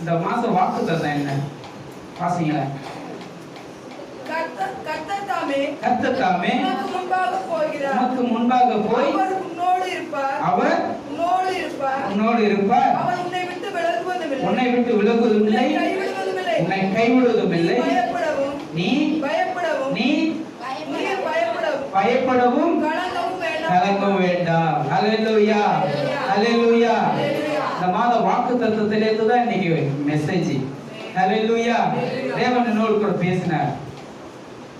இந்த மாசம் வாக்குத்தத்தம் என்ன? வாசிங்களேன். கர்த்தர் தாமே உனக்கு முன்பாக போய் அவர் உன்னோடு இருப்பார். அவர் உன்னை விட்டு விலகுவதுமில்லை, உன்னை கைவிடுவதும் இல்லை. நீ பயப்படவும் கலங்கவும் வேண்டாம். ஹல்லேலூயா, ஹல்லேலூயா. இந்த மாத வாக்குத்தத்தத்திலிருந்து தான் இன்னைக்கு மெசேஜ். ஹல்லேலூயா. தேவன் என்னோடு கூட பேசினார்.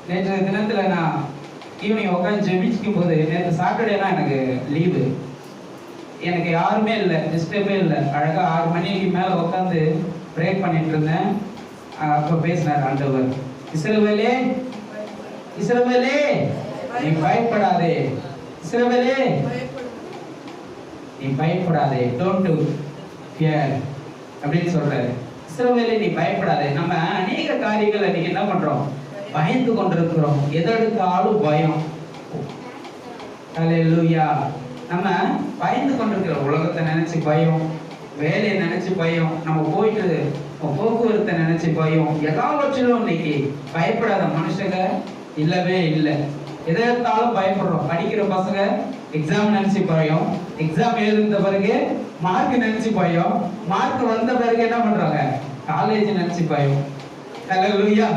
நேற்று தினத்துல நான் ஈவினிங் உட்காந்து ஜெபிக்கும் போது, நேற்று சாட்டர்டேனா எனக்கு லீவு, எனக்கு யாருமே இல்லை, டிஸ்டர்பே இல்லை. அழகா 6 மணிக்கு மேல உட்காந்து பிரேக் பண்ணிட்டு இருந்தேன். அப்போ பேசினார் ஆண்டவர், இஸ்ரவேலே இஸ்ரவேலே நீ பயப்படாதே, இஸ்ரவேலே நீ பயப்படாதே, டோன்ட் ஃபியர் அப்படின்னு சொல்றாரு. இஸ்ரவேலே நீ பயப்படாதே. நம்ம அநேக காரியங்கள் இன்னைக்கு என்ன பண்றோம்? பயந்து கொண்டிருக்கிறோம். எதெடுத்தாலும் பயம். ஹல்லேலூயா. நம்ம பயந்து கொண்டிருக்கிறோம். உலகத்தை நினைச்சு பயம், வேலையை நினைச்சு பயம், நம்ம போயிட்டு போக்குவரத்தை நினைச்சு பயம். எல்லாவற்றிலும் இன்னைக்கு பயப்படாத மனுஷங்க இல்லவே இல்லை. எதை எடுத்தாலும் பயப்படுறோம். படிக்கிற பசங்க எக்ஸாம் நினைச்சு பயம், எக்ஸாம் எழுந்த பிறகு மார்க் நினைச்சு பயம், மார்க் வந்த பிறகு என்ன பண்றாங்க? காலேஜ் நினைச்சு பயம். ஹல்லேலூயா.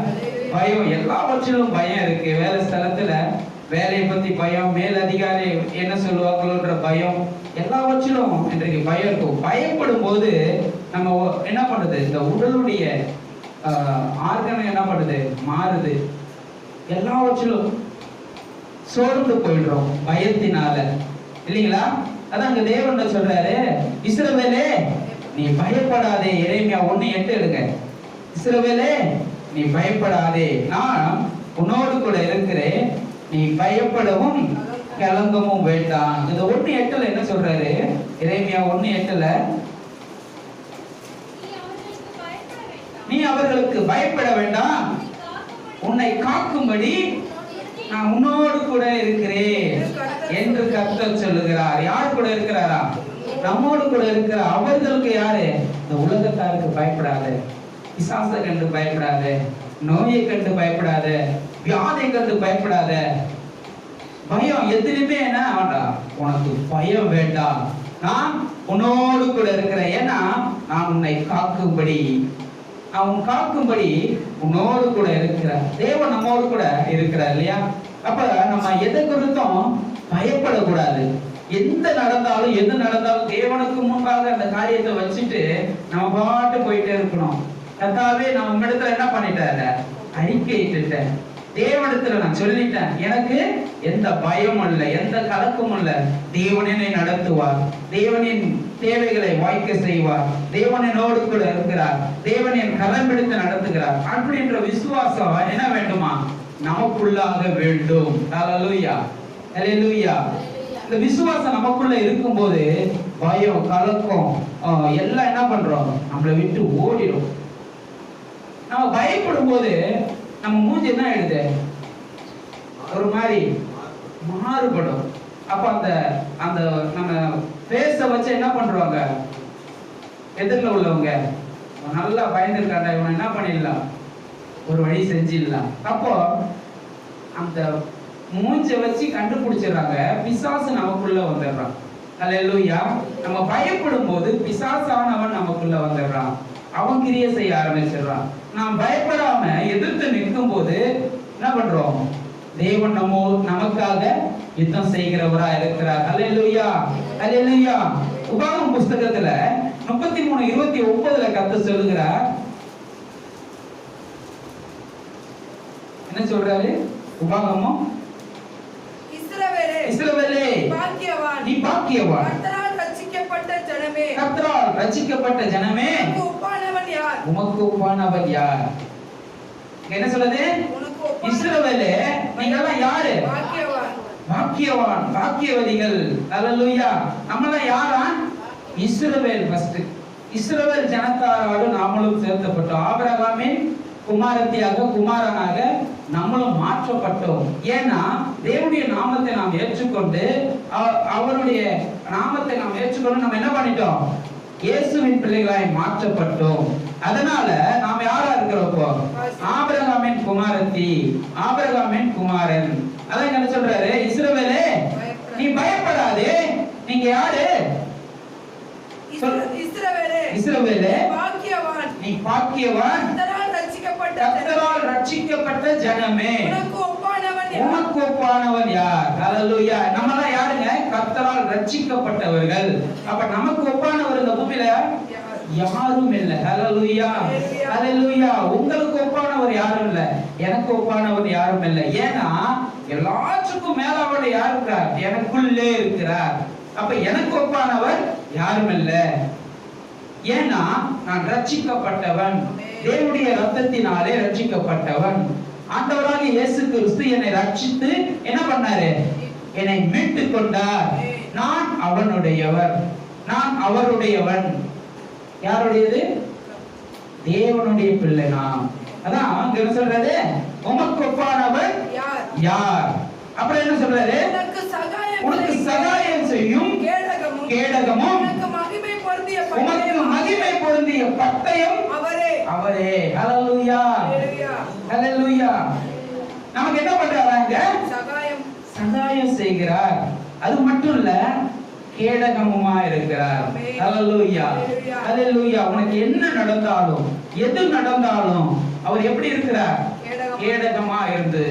பயம், எல்லாவற்றிலும் பயம் இருக்கு. வேலை ஸ்தலத்துல வேலையை பத்தி பயம், மேல் அதிகாரி என்ன சொல்லுவாங்களோன்ற பயம், எல்லாவற்றிலும் இன்றைக்கு பயம் இருக்கும். பயப்படும் போது நம்ம என்ன பண்ணுது? இந்த உடலுடைய ஆர்கன் என்ன பண்ணுது? மாறுது. எல்லாவற்றிலும் சோர்ந்து போயிடுறோம் பயத்தினால, இல்லைங்களா? அதான் அங்க தேவன் சொல்றாரு, இஸ்ரவேலே நீ பயப்படாதே. எரேமியா 1:8 எடுங்க. இஸ்ரவேலே நீ பயப்படாதே, நான் உன்னோடு கூட இருக்கிறேன், நீ பயப்படவும் கலங்கவும் வேண்டாம். இந்த 1:8 என்ன சொல்றாரு? எரேமியா 1:8 நீ அவர்களுக்கு பயப்பட வேண்டாம், உன்னை காக்கும்படி நான் உன்னோடு கூட இருக்கிறேன் என்று கர்த்தர் சொல்லுகிறார். யார் கூட இருக்கிறாரா? நம்மோடு கூட இருக்கிற அவர்களுக்கு. யாரு? இந்த உலகத்தாருக்கு பயப்படாத, பிசாசை கண்டு பயப்படாத, நோயை கண்டு பயப்படாத, வியாதை கண்டு பயப்படாத. பயம் எதுலையுமே என்ன வேண்டாம், உனக்கு பயம் வேண்டாம், நான் உன்னோடு கூட இருக்கிறேன். ஏன்னா நான் உன்னை காக்கும்படி, அவன் காக்கும்படி உன்னோடு கூட இருக்கிறார். தேவன் நம்மோடு கூட இருக்கிறார், இல்லையா? அப்ப நம்ம எதை குறித்தும் பயப்படக்கூடாது. எந்த நடந்தாலும் எது நடந்தாலும் தேவனுக்கு முன்பாக அந்த காரியத்தை வச்சுட்டு நம்ம பாட்டு போயிட்டே இருக்கணும். கர்த்தாவே நான் உங்களிடத்துல என்ன பண்ணிட்டேன்? அறிக்கையிட்டேன். தேவனிடத்துல நான் சொல்லிட்டேன், எனக்கு எந்த பயமும் இல்லை, எந்த கலக்கமும் இல்லை. தேவன் என்னை நடத்துவார், தேவனின் தேவைகளை வாய்க்க செய்வார், தேவன் என்னோடு கூட இருக்கிறார், தேவன் என் கரம் பிடித்து நடத்துகிறார் அப்படின்ற விசுவாசம் என்ன வேண்டுமா? நமக்குள்ளாக வேண்டும். ஹல்லேலூயா, ஹல்லேலூயா. இந்த விசுவாசம் நமக்குள்ள இருக்கும்போது பயம், கலக்கம் எல்லாம் என்ன பண்றோம்? நம்மளை விட்டு ஓடிடும். நம்ம பயப்படும் போது நம்ம மூஞ்சி என்ன ஆயிடுது? ஒரு மாதிரி மாறுபடும். அப்ப அந்த அந்த நம்ம பேச வச்சு என்ன பண்றாங்க? எதிரில் உள்ளவங்க நல்லா பயந்துருக்காங்க, இவனை என்ன பண்ணிடலாம், ஒரு வழி செஞ்சிடலாம். அப்போ அந்த மூஞ்சை வச்சு கண்டுபிடிச்சிடறாங்க, பிசாசு நமக்குள்ள வந்துடுறான். ஹல்லேலூயா. நம்ம பயப்படும் போது பிசாசானவன் நமக்குள்ள வந்துடுறான், அவன் கிரியை செய்ய ஆரம்பிச்சிடுறான். நாம் பயப்படாம எதிர்த்து நிற்கும் போது என்ன பண்றோம்? தேவன் நமக்காக யுத்தம் செய்கிறவரா இருக்கிறார். ஹல்லேலூயா, ஹல்லேலூயா. உபாகமம் புஸ்தகத்துல 33:29 கர்த்தர் சொல்லுகிறார். என்ன சொல்றாரு? உபாகமம், இஸ்ரவேலே நீ பாக்கியவான், கர்த்தரால் ரட்சிக்கப்பட்ட ஜனமே, உமக்கு ஒப்பானவன் யார்? என்ன சொல்லுது? இஸ்ரவேலே நீங்கெல்லாம் யாரு? பாக்கியவான், பாக்கியவதிகள். ஹல்லேலூயா. நம்மளாம் யாரா? இஸ்ரவேல். ஃபர்ஸ்ட் இஸ்ரவேல் ஜனத்தாரோடு நாமளும் சேர்க்கப்பட்டோம். ஆபிரகாமின் குமாரத்தியாக, குமாரனாக நம்மளும் மாற்றப்பட்டோம். ஏன்னா தேவனுடைய நாமத்தை நாம் ஏற்றுக்கொண்டு, அவருடைய நாமத்தை நாம் ஏற்றுக்கொண்டு நம்ம என்ன பண்ணிட்டோம்? இயேசுவின் பிள்ளைகளாய் மாற்றப்பட்டோம். அதனால நாம் யாரா இருக்கிறோம்? இப்போ ஆபிரகாமின் குமாரத்தி, ஆபிரகாமின் குமாரன். அதான் என்ன சொல்றாரு? இஸ்ரவேலே நீ பயப்படாதே. நீங்க யாரு? இஸ்ரவேலே நீ பாக்கியவான், கர்த்தரால் ரட்சிக்கப்பட்ட ஜனமே. உனக்கு ஒப்பானவன் யார்? ஹல்லேலூயா. நம்மலாம் யாருங்க? கர்த்தரால் ரட்சிக்கப்பட்டவர்கள். அப்ப நமக்கு ஒப்பானவர் இந்த பூமியில யாரும் இல்ல. ஹல்லேலூயா, ஹல்லேலூயா. உங்களுக்கு ஒப்பானவர் யாரும் இல்ல, எனக்கு ஒப்பானவர் யாரும் இல்ல. ஏன்னா எல்லாத்துக்கும் மேலானவர் யார் இருக்கிறார்? எனக்குள்ளே இருக்கிறார். அப்ப எனக்கு ஒப்பானவர் யாரும் இல்ல. ஏன்னா நான் ரட்சிக்கப்பட்டவன், தேவனுடைய இரத்தத்தினாலே ரட்சிக்கப்பட்டவன். ஆண்டவராகிய இயேசு கிறிஸ்து என்னை ரட்சித்து என்ன பண்ணாரு? என்னை மீட்டு கொண்டார். நான் அவனுடையவர், நான் அவருடையவன். யாருடையது? தேவனுடைய பிள்ளை நான். அதான் அங்க என்ன சொல்றாரு? உமக்கு ஒப்பானவர் யார்? அப்புறம் என்ன சொல்றாரு? உனக்கு சகாயம் செய்யும் கேடகமும் உனக்கு மகிமை பொருந்திய பட்டயம் அவரே. ஹல்லேலூயா, ஹல்லேலூயா. நமக்கு என்ன பண்றாங்க? சகாயம் செய்கிறார். அது மட்டும் இல்ல, கேடகமுமா இருக்கிறார். ஹல்லேலூயா, ஹல்லேலூயா. உனக்கு என்ன நடந்தாலும், எது நடந்தாலும் அவர் எப்படி இருக்கிறார்? கேடகமா இருந்து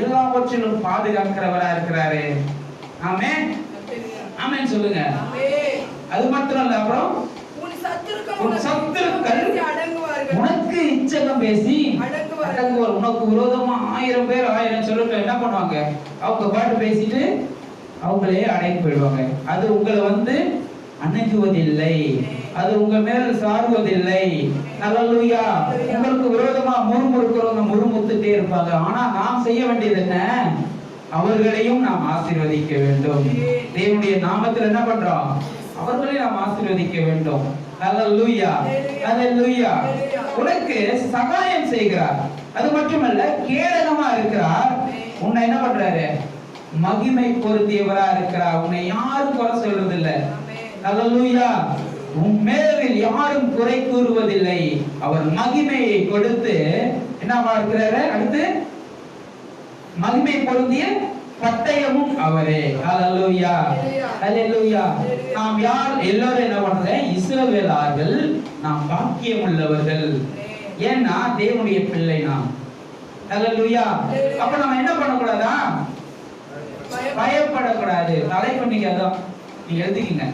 எல்லாவற்றிலும் பாதுகாக்கிறவரா இருக்கிறாரு. ஆமென், ஆமென் சொல்லுங்க. அது மட்டும் இல்ல, அப்புறம் உன் சத்துருக்கள் உனக்கு இச்சகம் பேசி அடங்குவார். உனக்கு விரோதமா 1000 பேர் 1000 சொல்லிட்டு என்ன பண்ணுவாங்க? அவங்க பாட்டு பேசிட்டு அவங்களே அடங்கி போயிடுவாங்க. அது உங்களை அணுகுவதில்லை, அது உங்க மேல் சார்வதில்லை. ஹல்லேலூயா. உங்களுக்கு விரோதமா முறுமுறுக்கிறவங்க முறுமுறுத்துட்டே இருப்பாங்க. ஆனா நாம் செய்ய வேண்டியது என்ன? அவர்களையும் நாம் ஆசீர்வதிக்க வேண்டும். தேவனுடைய நாமத்தில் என்ன பண்றோம்? அவர்களையும் நாம் ஆசீர்வதிக்க வேண்டும். ஹல்லேலூயா, ஹல்லேலூயா. உனக்கு சகாயம் செய்கிறார். அது மட்டுமல்ல, கேடகமா இருக்கிறார். உன்னை என்ன பண்றாரு? மகிமை பொருந்தியவரா இருக்கிறார். உன்னை யாரும் குறை சொல்றது இல்லை. ஹல்லேலூயா. உன் மேலில் யாரும் குறை கூறுவதில்லை. அவர் மகிமையை கொடுத்து என்னவா இருக்கிறாரு? அடுத்து மகிமை பொருந்திய பட்டயமும் அவரே. ஹல்லேலூயா, ஹல்லேலூயா. நாம் யார்? எல்லாரும் என்ன பண்றாங்க? இஸ்ரவேலர்கள். நாம் பாக்கியம் உள்ளவர்கள். ஏன்னா தேவனுடைய பிள்ளை நாம். ஹல்லேலூயா. அப்ப நம்ம என்ன பண்ணக்கூடாதா? பயப்படக்கூடாது. தலைப்பு நீங்க அதான் நீங்க எழுதிக்கங்க.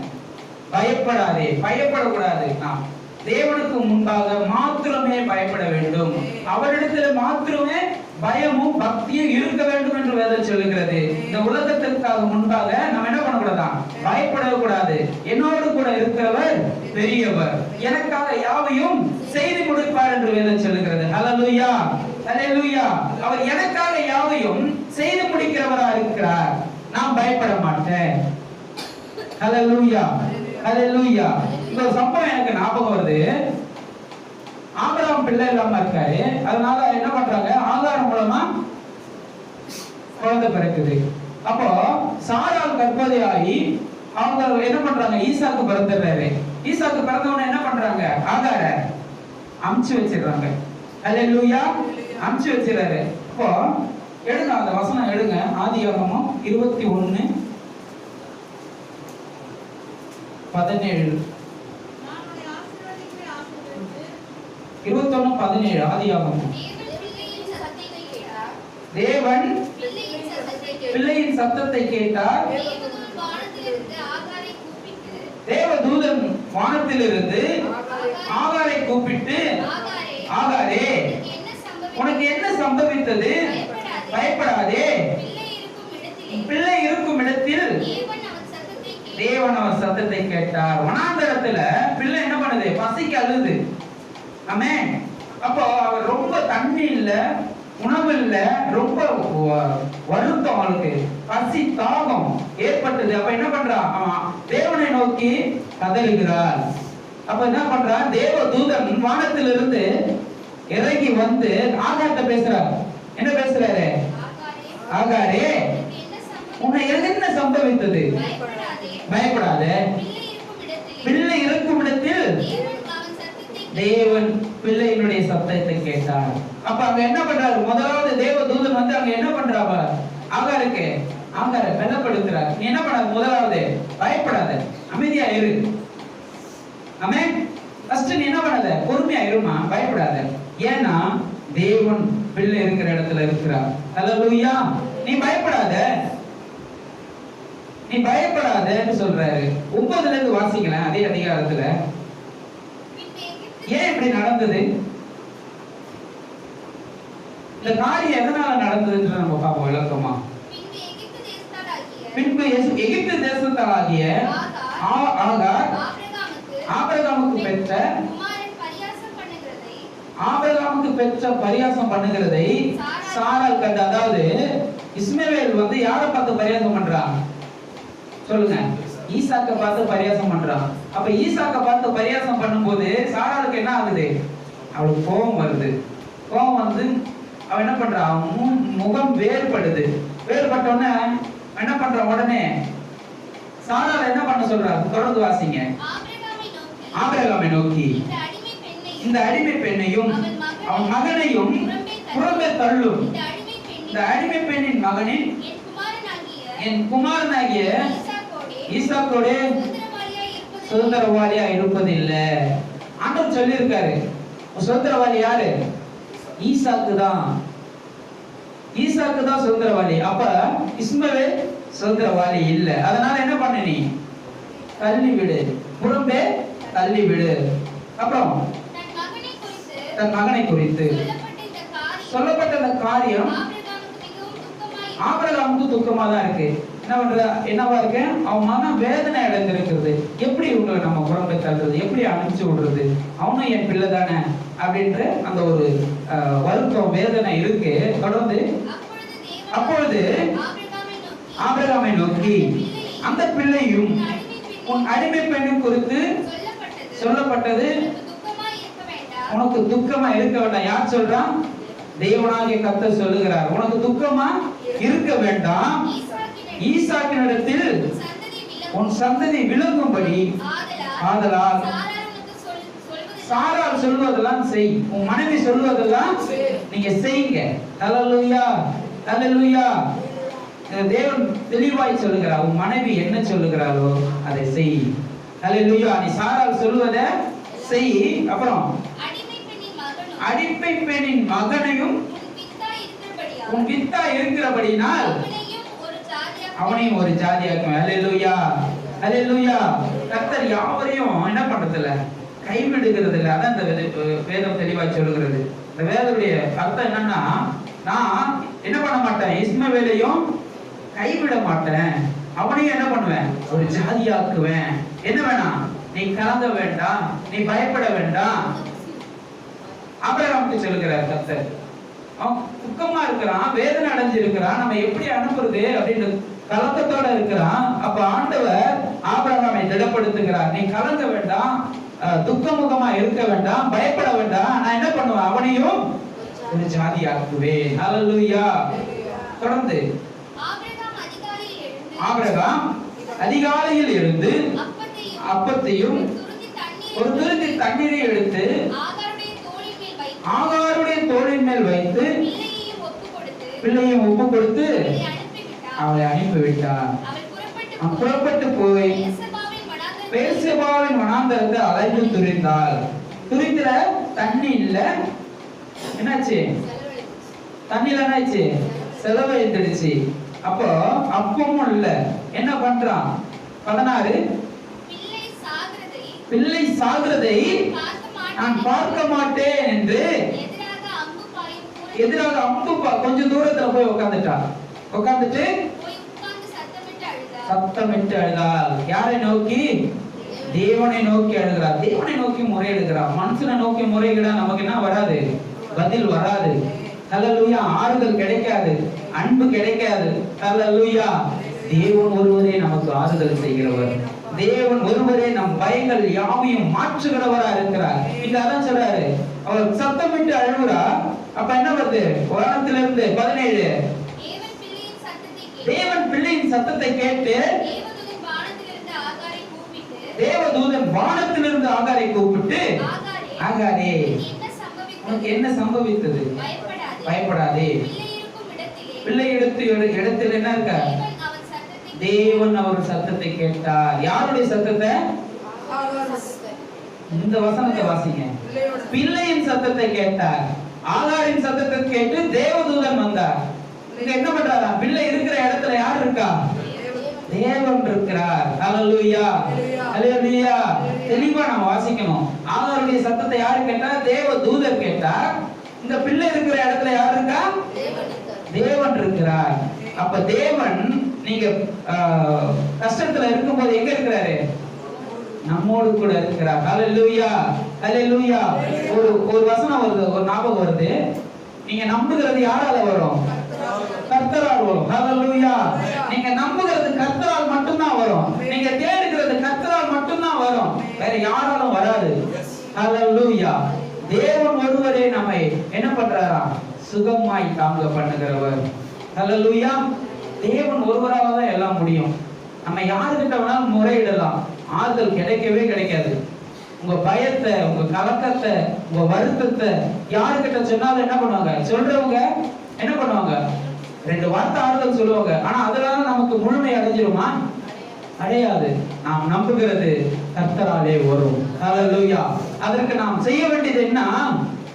பயப்படாதே, பயப்படக்கூடாது. நாம் தேவனுக்கு முன்பாக மாத்திரமே பயப்பட வேண்டும். அவரிடத்துல மாத்திரமே பயமும் பக்தியும் இருக்க வேண்டும் என்று வேதம் சொல்லுகிறது. இந்த உலகத்திற்காக முன்பாக நம்ம என்ன பண்ணக்கூடாதா? பயப்படக்கூடாது. என்னோடு கூட இருக்கிறவர் பெரியவர், எனக்காக யாவையும் செய்து கொடுப்பார் என்று வேதம் சொல்லுகிறது. ஹல்லேலூயா, ஹல்லேலூயா. அவர் எனக்காக யாவையும் செய்து முடிக்கிறவரா இருக்கிறார். நான் பயப்பட மாட்டேன். ஹல்லேலூயா, ஹல்லேலூயா. இந்த சம்பவம் எனக்கு ஞாபகம் வருது. ஆபிரகாம் பிள்ளை இல்லாம இருக்காரு. அதனால என்ன பண்றாங்க? ஆகார் மூலமா குழந்தை பிறக்குது. அப்போ சாராள் கர்ப்பவதியாகி அவங்க என்ன பண்றாங்க? ஈசாக்கு பிறந்துடுறாரு. ஈசாக்கு பிறந்தவன என்ன பண்றாங்க? ஆகார அமுச்சு வச்சிடுறாங்க. ஹல்லேலூயா, அமுச்சு வச்சிடுறாரு. இப்போ எடுங்க அந்த வசனம் எடுங்க. ஆதியாகமம் 21:17. 21:17 ஆதியாகமம். தேவன் பிள்ளையின் சத்தத்தை கேட்டார். தேவதூதன் வானத்திலிருந்து ஆகாரை கூப்பிட்டு, ஆகாரே உனக்கு என்ன சம்பவித்தது? பயப்படாதே, பிள்ளை இருக்கும் இடத்தில் தேவன் அவர் சத்தத்தை கேட்டார். வனாந்தரத்துல பிள்ளை என்ன பண்ணுது? பசிக்கு அழுது. ஆமென். அப்போ அவர் ரொம்ப தண்ணி இல்ல, உணவு இல்ல, ரொம்ப வருத்தம், அவளுக்கு பசி தாகம் ஏற்பட்டது. அப்ப என்ன பண்றா? தேவனை நோக்கி கதறுகிறார். அப்ப என்ன பண்றா? தேவ தூதன் வானத்திலிருந்து இறங்கி வந்து ஆகார்ட்ட பேசுறார். என்ன பேசுறாரு? ஆகாரே உன்னை என்ன சம்பவித்தது? பயப்படாதே, பிள்ளை இருக்கும் இடத்தில் தேவன் பிள்ளையினுடைய சத்தத்தை கேட்டார். அப்ப அங்க என்ன பண்றாரு? முதலாவது தேவ தூதன் வந்து அங்க என்ன பண்றாங்க? ஆகாருக்கு ஆகாரை பலப்படுத்துறார். நீ என்ன பண்ணாத? முதலாவது பயப்படாத, அமைதியா இரு. ஆமென். ஃபர்ஸ்ட் நீ என்ன பண்ணாத? பொறுமையா இருமா, பயப்படாத. ஏன்னா தேவன் பிள்ளை இருக்கிற இடத்துல இருக்கிறார். ஹல்லேலூயா. நீ பயப்படாத, நீ பயப்படாதன்னு சொல்றாரு. 9ல இருந்து வாசிக்கலாம் அதே அதிகாரத்துல. ஏன் இப்படி நடந்தது? இந்த காரியம் எதனால நடந்ததுன்னு நம்ம பார்ப்போம் விளக்கமா. பின்பு எகிப்து தேசத்தாகிய ஆகார் ஆபிரகாமுக்கு பெற்ற பரியாசம் பண்ணுகிறதை சாராள் கண்டு. அதாவது இஸ்மவேல் வந்து யாரை பார்த்து பரியாசம் பண்றான் சொல்லுங்க? ஈசாக்க பார்த்து பரியாசம் பண்றான். அப்ப ஈசாக்க பார்த்து பரியாசம் பண்ணும்போது சாராளுக்கு என்ன ஆகுது? அவளுக்கு கோபம் வருது. கோபம் வந்து அவன் என்ன பண்றான்? முகம் வேறுபடுது. வேறுபட்ட உடனே என்ன பண்ற? உடனே சாராள் என்ன பண்ண சொல்றாரு? தொடர்ந்து வாசிங்க. ஆபிரகாமை நோக்கி இந்த அடிமை பெண்ணையும் அவன் மகனையும் புறம்பே தள்ளும். இந்த அடிமை பெண்ணின் மகனின் என் குமாரனாகிய ஈசாக்கோடு சுதந்திரவாளியா இருப்பதில்லை. ஆண்டவர் சொல்லி இருக்காரு. சுதந்திரவாளி யாரு? ஈசாக்கு தான். ஈசாக்கு தான் சுதந்திரவாளி. அப்ப இஸ்மவேல் சுதந்திரவாளி இல்ல. அதனால என்ன பண்ண? நீ தள்ளி விடு, புறம்பே தள்ளி விடு. அப்புறம் தன் மகனை குறித்து சொல்லப்பட்ட இந்த காரியம் ஆபிரகாமுக்கு துக்கமா தான் இருக்கு. என்னவா இருக்கு? அவன் மனம் வேதனை அடைந்திருக்கிறது. எப்படி இவங்களை நம்ம புறம்பே தள்ளுறது? எப்படி அனுப்பிச்சு விடுறது? அவனும் என் பிள்ளை தானே அப்படின்ற அந்த ஒரு வருத்தம், வேதனை இருக்கு. தொடர்ந்து அப்பொழுது ஆபிரகாமை நோக்கி அந்த பிள்ளையும் உன் அடிமை பெண்ணும் குறித்து சொல்லப்பட்டது உனக்கு துக்கமா இருக்க வேண்டாம். யார் சொல்றான்? தேவனாகிய கர்த்தர் சொல்லுகிறார். உனக்கு துக்கமா இருக்க வேண்டாம். ஈசாக்கினிடத்தில் உன் சந்ததி விளங்கும்படி ஆதலால் சாராள் சொல்வதெல்லாம் செய். உன் மனைவி சொல்வதெல்லாம் நீங்க செய்யுங்க. ஹல்லேலூயா, ஹல்லேலூயா. தேவன் தெளிவாய் சொல்லுகிறார். உன் மனைவி என்ன சொல்லுகிறாளோ அதை செய். ஹல்லேலூயா. நீ சாராள் சொல்வதை செய். அப்புறம் அடிமை பெண்ணின் மகனையும் உன் வித்தா இருக்கிறபடினால் அவனையும் ஒரு ஜாதியாக்கும். ஹல்லேலூயா, ஹல்லேலூயா. கர்த்தர் யாவரையும் என்ன பண்றதில்ல? கைவிடுகிறது இல்லை. அதான் இந்த வேதம் தெளிவாய் சொல்லுகிறது. இந்த வேதத்துடைய அர்த்தம் என்னன்னா, நான் என்ன பண்ண மாட்டேன்? இஸ்மவேலையும் கைவிட மாட்டேன். அவனையும் என்ன பண்ணுவேன்? ஒரு ஜாதியாக்குவேன். என்ன வேணாம்? நீ கலங்க வேண்டாம், நீ பயப்பட வேண்டாம். ஆபிரகாமுக்கு சொல்லுகிறார் கர்த்தர். அவன் துக்கமா இருக்கிறான், வேதனை அடைஞ்சிருக்கிறான். நம்ம எப்படி அனுப்புறது அப்படின்னு கலக்கத்தோட இருக்கிறான். அப்ப ஆண்டவர் ஆபிரகாமை திடப்படுத்துகிறார். நீ கலங்க வேண்டாம், துக்கமுகமா இருக்க வேண்டாம், பயப்பட வேண்டாம். நான் என்ன பண்ணுவேன்? அவனையும் ஒரு ஜாதியாக்குவேன். ஹல்லேலூயா. தொடர்ந்து ஆபிரகாம் அதிகாலையில் எழுந்து அப்பத்தையும் ஒரு துருத்தி தண்ணீரை எடுத்து ஆகாருடைய தோளின் மேல் வைத்து பிள்ளையும் ஒப்பு கொடுத்து அவளை அனுப்பிவிட்டார். புறப்பட்டு போய் பெர்சேபாவின் வனாந்தரத்தை அலைந்து துரிந்தாள். துரிக்கிற தண்ணி இல்ல. என்னாச்சு? தண்ணில என்னாச்சு? செலவு எழுந்துடுச்சு. அப்போ அப்பமும் இல்ல. என்ன பண்றான்? 16 பிள்ளை சாகிறதை நான் பார்க்க மாட்டேன் என்று எதிராக அம்பு கொஞ்சம் தூரத்துல போய் உட்கார்ந்துட்டான். உட்கார்ந்துட்டு சத்தமிட்டு அழுதாள். யாரை நோக்கி? தேவனை நோக்கி அழுகிறார். தேவனை நோக்கி முறையிடுகிறார். மனுஷனை நோக்கி முறையிட நமக்கு என்ன வராது? பதில் வராது. ஹல்லேலூயா. ஆறுதல் கிடைக்காது, அன்பு கிடைக்காது. ஹல்லேலூயா. தேவன் ஒருவரே நமக்கு ஆறுதல் செய்கிறவர். தேவன் ஒருவரே நம் பயங்கள் யாவையும் மாற்றுகிறவரா இருக்கிறார். இங்க அதான் சொல்றாரு. அவர் சத்தமிட்டு அழுகிறா. அப்ப என்ன வருது? வசனத்திலிருந்து 17 தேவன் பிள்ளையின் சத்தத்தை கேட்டு தேவதூதன் வானத்திலிருந்து ஆகாரை கூப்பிட்டு, ஆகாரே உனக்கு என்ன சம்பவித்தது? பயப்படாதே. பிள்ளை இடத்தில் என்ன இருக்க? தேவன் அவர் சத்தத்தை கேட்டார். யாருடைய சத்தத்தை? இந்த வசனத்தை வாசிங்க. பிள்ளையின் சத்தத்தை கேட்டார். ஆகாரின் சத்தத்தை கேட்டு தேவதூதன் வந்தார். இங்க என்ன பண்றாரா? பிள்ளை இருக்கிற இடத்துல யார் இருக்கா? தேவன் இருக்கிறார். ஹல்லேலூயா, ஹல்லேலூயா. தெளிவா நம்ம வாசிக்கணும். ஆகாருடைய சத்தத்தை யாரு கேட்டா? தேவதூதர் கேட்டார். இந்த பிள்ளை இருக்கிற இடத்துல யார் இருக்கா? தேவன் இருக்கிறார். அப்ப தேவன் நீங்க கஷ்டத்துல இருக்கும்போது எங்க இருக்கிறாரு? நம்மோடு கூட இருக்கிறார். ஹல்லேலூயா, ஹல்லேலூயா. ஒரு வசனம் வருது, ஒரு ஞாபகம் வருது. நீங்க நம்புகிறது யாரால வரும்? கர்த்தரால் வரும். ஹல்லேலூயா. நீங்க நம்புகிறது கர்த்தரால் மட்டும்தான் வரும். நீங்க தேடுகிறது கர்த்தரால் மட்டும்தான் வரும். வேற யாராலும் வராது. ஹல்லேலூயா. தேவன் ஒருவரே நம்மை என்ன பண்றாரா? சுகமாய் தாங்க பண்ணுகிறவர். ஹல்லேலூயா. தேவன் ஒருவரால தான் எல்லாம் முடியும். நம்ம யாருக்கிட்ட வேணாலும் முறையிடலாம், ஆறுதல் கிடைக்கவே கிடைக்காது. உங்க பயத்தை, உங்க கலக்கத்தை, உங்க வருத்தத்தை யாருக்கிட்ட சொன்னாலும் என்ன பண்ணுவாங்க? சொல்றவங்க என்ன பண்ணுவாங்க? 2 வார்த்தை ஆறுதல் சொல்லுவாங்க. ஆனா அதனால நமக்கு முழுமை அடைஞ்சிருமா? அடையாது. நாம் நம்புகிறது கர்த்தராலே வரும். ஹல்லேலூயா. அதற்கு நாம் செய்ய வேண்டியது என்ன?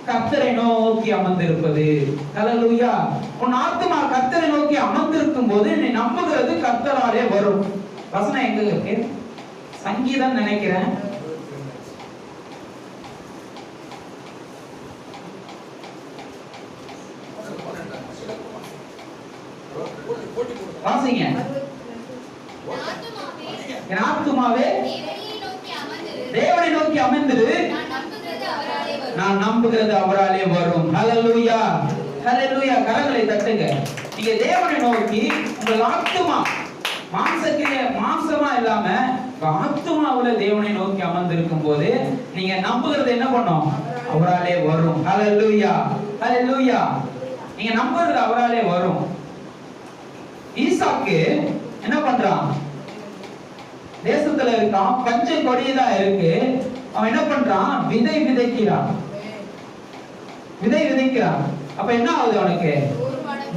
கர்த்தரை நோக்கி அமர்ந்திருப்பது. ஹல்லேலூயா. உன் ஆத்துமா கர்த்தரை நோக்கி அமர்ந்திருக்கும் போது நீ நம்புகிறது கர்த்தராலே வரும். வசனம் எங்க இருக்கு? சங்கீதம் நினைக்கிறேன். வாசிங்க. என் ஆத்துமாவே தேவனை நோக்கி அமர்ந்திரு, நான் நம்புகிறது அவராலே வரும். ஹல்லேலூயா, ஹல்லேலூயா. கரங்களை தட்டுங்க. நீங்க தேவனை நோக்கி உங்கள் ஆத்துமா மாம்சமா இல்லாம ஆத்துமாவுல தேவனை நோக்கி அமர்ந்திருக்கும் போது நீங்க நம்புகிறது என்ன பண்ணும்? அவராலே வரும். ஹல்லேலூயா, ஹல்லேலூயா. நீங்க நம்புறது அவராலே வரும். ஈசாக்கு என்ன பண்றான்? தேசத்துல இருக்கான், பஞ்சம் கொடியதா இருக்கு. அவன் என்ன பண்றான்? விதை விதைக்கிறான். அப்ப என்ன ஆகுது? அவனுக்கு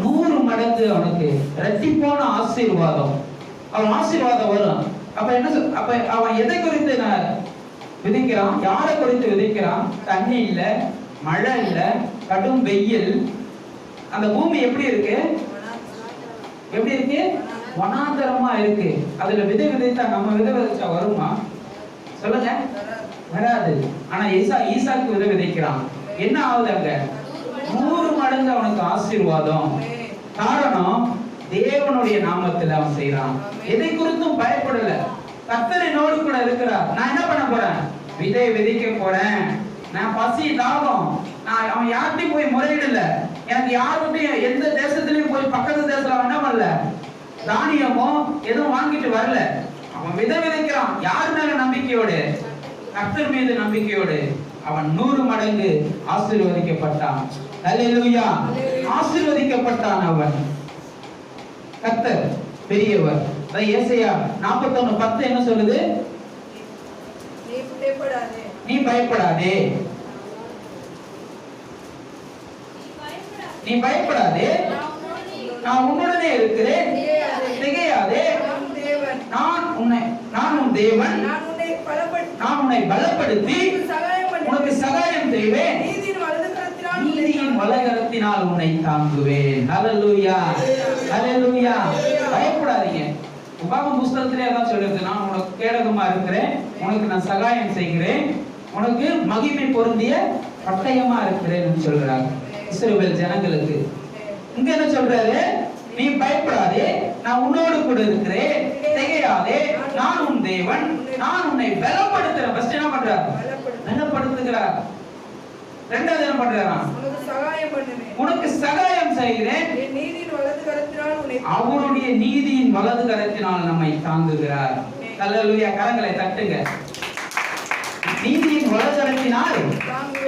100 மடங்கு அவனுக்கு இரட்டிப்பான ஆசீர்வாதம். அவன் ஆசீர்வாதம் வரும். அப்ப அவன் எதை குறித்து விதைக்கிறான்? யாரை குறித்து விதைக்கிறான்? தண்ணி இல்ல, மழை இல்ல, கடும் வெயில். அந்த பூமி எப்படி இருக்கு? வனாந்தரமா இருக்கு. அதுல விதை விதைத்தா நம்ம விதை விதைச்சா வருமா? சொல்லுங்க, வராது. ஆனா ஈசாக்கு விதை விதைக்கிறான். என்ன ஆகுது? அங்க 100 மடங்கு அவனுக்கு ஆசீர்வாதம். காரணம், தேவனுடைய நாமத்தில் அவன் செய்யறான். எதை குறித்தும் பயப்படல. கர்த்தர் என்னோடு கூட இருக்கிறார். நான் என்ன பண்ண போறேன்? விதை விதைக்க போறேன். நான் பசி தாகம், நான் அவன் யார்கிட்டையும் போய் முறையிடல. எனக்கு யாருக்கிட்டையும் எந்த தேசத்திலையும் போய் பக்கத்து தேசத்துல என்ன பண்ணல, தானியமோ எதுவும் வாங்கிட்டு வரல. அவன் விதை விதைக்கிறான். யார் மேல நம்பிக்கையோடு? கர்த்தர் மீது நம்பிக்கையோடு. அவன் 100 மடங்கு ஆசீர்வதிக்கப்பட்டான். ஹல்லேலூயா, ஆசீர்வதிக்கப்பட்டான் அவன். கர்த்தர் பெரியவர். ஏசாயா 41:10 என்ன சொல்லுது? நீ பயப்படாதே, நான் உன்னுடனே இருக்கிறேன். திகையாதே, நான் உன் தேவன், நான் உன்னை பலப்படுத்தி உனக்கு சகாயம் செய்வேன், நீதியின் வலகரத்தினால் உன்னை தாங்குவேன். ஹல்லேலூயா, ஹல்லேலூயா. பயப்படாதீங்க. உபாகம புஸ்தகத்திலே அதான் சொல்லிருக்கு. நான் உனக்கு கேடகமா இருக்கிறேன், உனக்கு நான் சகாயம் செய்கிறேன், உனக்கு மகிமை பொருந்திய பட்டயமா இருக்கிறேன் சொல்றாங்க இஸ்ரவேல் ஜனங்களுக்கு. இங்க என்ன சொல்றாரு? நீ பயப்படாதே, நான் உன்னோடு கூட இருக்கிறேன். திகையாதே, நான் உன் தேவன், நான் உன்னை பலப்படுத்துறேன். ஃபர்ஸ்ட் என்ன பண்றார்? பலப்படுத்துகிறார். ரெண்டாவது என்ன பண்றாரா? உனக்கு சகாயம் செய்கிறேன், அவருடைய நீதியின் வலது கரத்தினால் நம்மை தாங்குகிறார். ஹல்லேலூயா. கரங்களை தட்டுங்க. நீதியின் வலது கரத்தினால்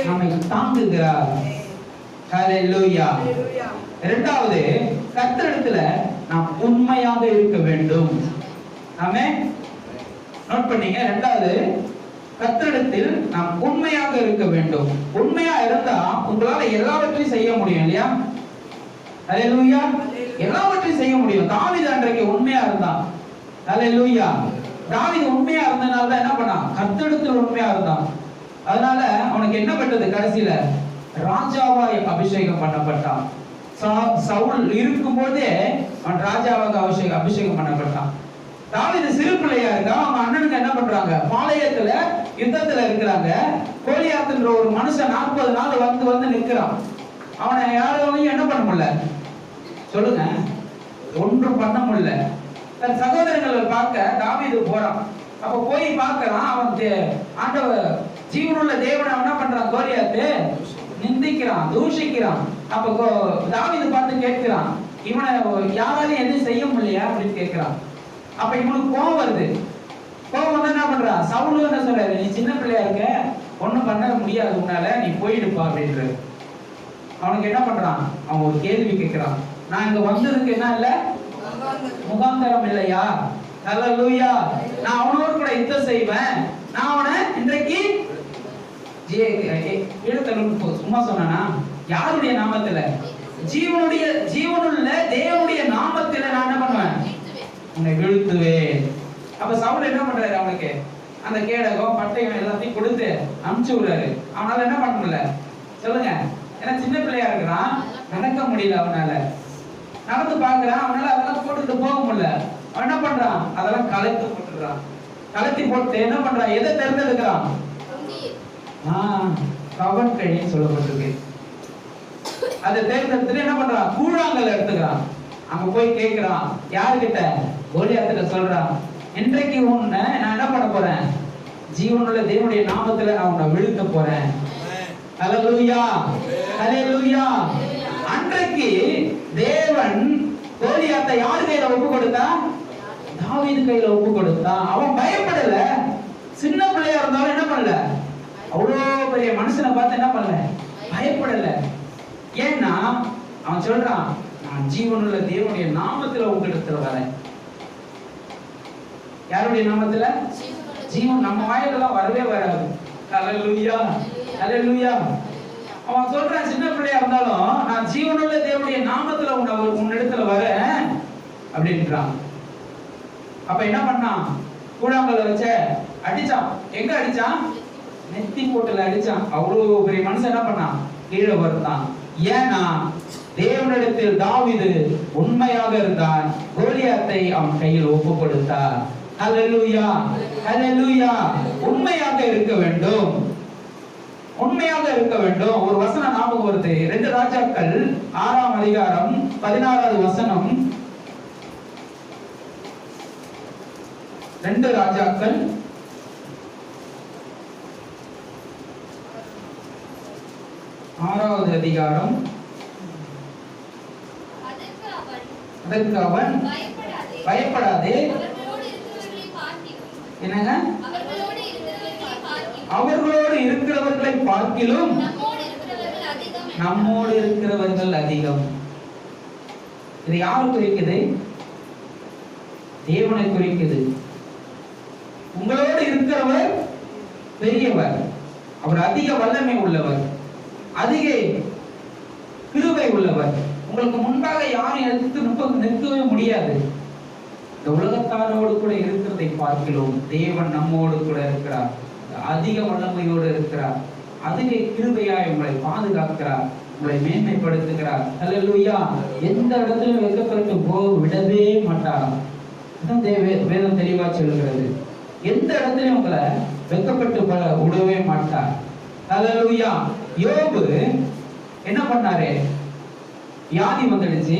நம்மை தாங்குகிறார். ஹல்லேலூயா. இரண்டாவது, கர்த்தரிடத்துல நாம் உண்மையாக இருக்க வேண்டும். ஆமென். நோட் பண்ணீங்க. இரண்டாவது, கர்த்தரிடத்தில் நாம் உண்மையாக இருக்க வேண்டும். உண்மையா இருந்தா உங்களால எல்லாவற்றையும் செய்ய முடியும் இல்லையா? ஹல்லேலூயா. எல்லாவற்றையும் செய்ய முடியும். தாவீது அன்றைக்கு உண்மையா இருந்தான். ஹல்லேலூயா. தாவீது உண்மையா இருந்தனால தான் என்ன பண்ணான்? கர்த்தரிடத்தில் உண்மையா இருந்தான். அதனால அவனுக்கு என்ன பட்டது? கடைசியில ராஜாவாய் அபிஷேகம் பண்ணப்பட்டான். சவுல் இருக்கும்போதே அவன் ராஜாவாக அபிஷேகம் பண்ணப்பட்டான். தாவீது சிறு பிள்ளையா இருக்கான். அவங்க அண்ணனுக்கு என்ன பண்றாங்க? பாளையத்துல யுத்தத்துல இருக்கிறாங்க. கோலியாத்துன்ற ஒரு மனுஷன் 40 நாள் வந்து நிற்கிறான். அவனை யாரும் என்ன பண்ண முடியல? சொல்லுங்க, ஒன்றும் பண்ண முடியல. தன் சகோதரர்களை பார்க்க தாவீது போறான். அப்ப போய் பார்க்கறான். அவன் ஆண்டவர் ஜீவனுள்ள தேவனை என்ன பண்றான்? கோலியாத்து நிந்திக்கிறான், தூஷிக்கிறான். அப்ப தாவீது பார்த்து கேட்கிறான், இவனை யாராலையும் எதுவும் செய்ய முடியலையா அப்படின்னு கேட்கிறான். அப்ப இவனுக்கு கோபம் வருது. கோபம் வந்து என்ன பண்றான்? சவுல் என்ன சொல்றாரு? நீ சின்ன பிள்ளையா இருக்க, ஒண்ணும் பண்ண முடியாது, உன்னால நீ போயிடுப்பா அப்படின்றது. அவனுக்கு என்ன பண்றான்? அவன் ஒரு கேள்வி கேட்கிறான். நான் இங்க வந்ததுக்கு என்ன இல்ல? முகாந்தரம் இல்லையா? ஹல்லேலூயா. நான் அவனோடு கூட யுத்தம் செய்வேன். நான் அவனை இன்றைக்கு சும்மா சொன்னா யாருடைய நாமத்துல? ஜீவனுள்ள தேவனுடைய நாமத்துல நான் என்ன பண்ணுவேன்? உன்னை வீழ்த்துவேன். அப்ப சவுல் என்ன பண்றாரு? அவனுக்கு அந்த கேடகம் பட்டயம் எல்லாத்தையும் கொடுத்து அனுப்பிச்சு விடுறாரு. அவனால என்ன பண்ண முடியல? சொல்லுங்க. ஏன்னா சின்ன பிள்ளையா இருக்கிறான், நடக்க முடியல. அவனால நடந்து பாக்குறான். அவனால அதெல்லாம் போட்டுட்டு போக முடியல. அவன் என்ன பண்றான்? அதெல்லாம் கலைத்து போட்டுறான். கலைத்தி போட்டு என்ன பண்றான்? எதை தேர்ந்தெடுக்கிறான்? கவன் கழின்னு சொல்லப்பட்டிருக்கு. அதை தேர்ந்தெடுத்துட்டு என்ன பண்றான்? கூழாங்கல் எடுத்துக்கிறான். அங்க போய் கேட்கிறான். யாருக்கிட்ட? கோலியாத்திட்ட சொல்றான், இன்றைக்கு உன்னை நான் என்ன பண்ண போறேன்? ஜீவனுள்ள தேவனுடைய நாமத்துல நான் உன்னை வீழ்த்த போறேன். ஹல்லேலூயா, ஹல்லேலூயா. அன்றைக்கு தேவன் கோலியாத்தை யார் கையில ஒப்பு கொடுத்தா? தாவீது கையில ஒப்பு கொடுத்தான். அவன் பயப்படல. சின்ன பிள்ளையா இருந்தாலும் என்ன பண்ணல? அவ்வளவு பெரிய மனுஷனை பார்த்து என்ன பண்ணல? பயப்படல. ஏன்னா அவன் சொல்றான், நான் ஜீவனுள்ள தேவனுடைய நாமத்துல உங்களிடத்துல வரேன். யாருடைய நாமத்துல? ஜீவன். நம்ம வாயிலெல்லாம் வரவே வராது. ஹல்லேலூயா, ஹல்லேலூயா. அவன் சொல்றான், சின்ன பிள்ளையா இருந்தாலும் நான் ஜீவனுள்ள தேவனுடைய நாமத்துல உன்னிடத்துல வரேன் அப்படின்றான். அப்ப என்ன பண்ணான்? கூழாங்கல்ல வச்ச அடிச்சான். எங்க அடிச்சான்? நெத்தி போட்டுல அடிச்சான். அவ்வளவு பெரிய மனுஷன் என்ன பண்ணான்? கீழே வருதான். ஏன்னா தேவனிடத்தில் தாவீது உண்மையாக இருந்தான். கோலியாத்தை அவன் கையில் ஒப்பு கொடுத்தார். ஹல்லேலூயா, ஹல்லேலூயா. உண்மையாக இருக்க வேண்டும், உண்மையாக இருக்க வேண்டும். ஒரு வசனம் ஞாபகம் வருது. 2 ராஜாக்கள் 6ஆம் அதிகாரம் 16வது வசனம். 2 ராஜாக்கள் 6வது அதிகாரம். அதற்கு அவன் பயப்படாதே. என்னங்க? அவர்களோடு இருக்கிறவர்களை பார்க்கிலும் நம்மோடு இருக்கிறவர்கள் அதிகம். இது யாரு குறிக்குது? தேவனை குறிக்குது. உங்களோடு இருக்கிறவர் பெரியவர். அவர் அதிக வல்லமை உள்ளவர், அதிக கிருபை உள்ளவர். உங்களுக்கு முன்பாக யாரும் எடுத்து நிற்கவே முடியாது. இந்த உலகத்தாரோடு கூட இருக்கிறதை பார்க்கிறோம். தேவன் நம்மோடு கூட இருக்கிறார், அதிக வல்லமையோடு இருக்கிறார், அதிக கிருபையாய் உங்களை பாதுகாக்கிறார், உங்களை மேன்மைப்படுத்துகிறார். ஹல்லேலூயா. எந்த இடத்திலும் வெட்கப்பட்டு போக விடவே மாட்டாராம். வேதம் தெளிவா சொல்லுகிறது. எந்த இடத்திலும் உங்களை வெட்கப்பட்டு விடவே மாட்டார். ஹல்லேலூயா. யோபு என்ன பண்ணாரு? வியாதி வந்துடுச்சு.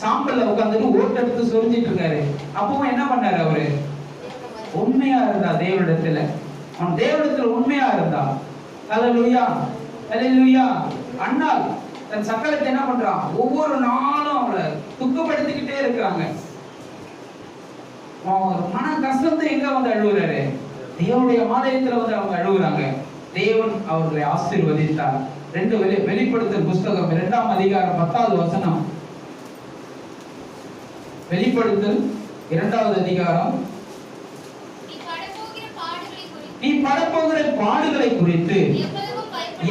சாம்பல்ல உட்கார்ந்து ஓட்டெடுத்து சொரிஞ்சிட்டு இருக்காரு. அப்பவும் என்ன பண்ணாரு? அவரு உண்மையா இருந்தா தேவனிடத்துல. அவன் தேவனிடத்துல உண்மையா இருந்தா. ஹல்லேலூயா, ஹல்லேலூயா. அண்ணால் தன் சக்கரத்தை என்ன பண்றான்? ஒவ்வொரு நாளும் அவளை துக்கப்படுத்திக்கிட்டே இருக்கிறாங்க. மன கஷ்டத்தை எங்க வந்து அழுகுறாரு? தேவனுடைய ஆலயத்துல வந்து அவங்க அழுகுறாங்க. தேவன் அவர்களை ஆசீர்வதித்தார். வெளிப்படுத்தல் புஸ்தகம் 2ஆம் அதிகாரம் 10வது வசனம். வெளிப்படுத்தல் 2வது அதிகாரம் படப்போகிற பாடுகளை குறித்து